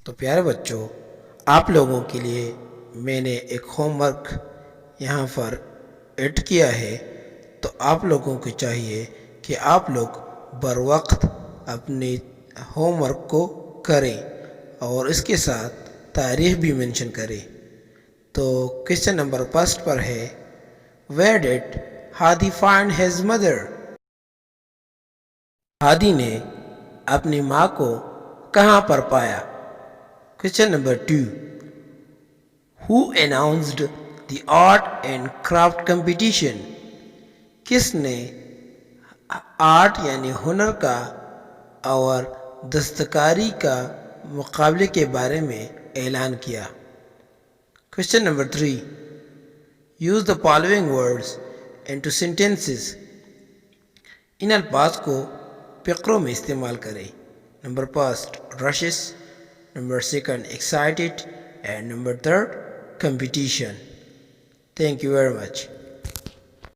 تو پیارے بچوں، آپ لوگوں کے لیے میں نے ایک ہوم ورک یہاں پر ایڈ کیا ہے، تو آپ لوگوں کو چاہیے کہ آپ لوگ بر وقت اپنی ہوم ورک کو کریں اور اس کے ساتھ تاریخ بھی مینشن کریں۔ تو کویسچن نمبر فرسٹ پر ہے، where did Hadi find his mother? Hadi نے اپنی ماں کو کہاں پر پایا؟ Question number 2، who announced the art and craft competition? کس نے آرٹ یعنی ہنر کا اور دستکاری کا مقابلے کے بارے میں اعلان کیا؟ Question number 3، use the following words into sentences. ان الفاظ کو فقروں میں استعمال کریں۔ Number first rushes, number second excited, and number third competition. Thank you very much.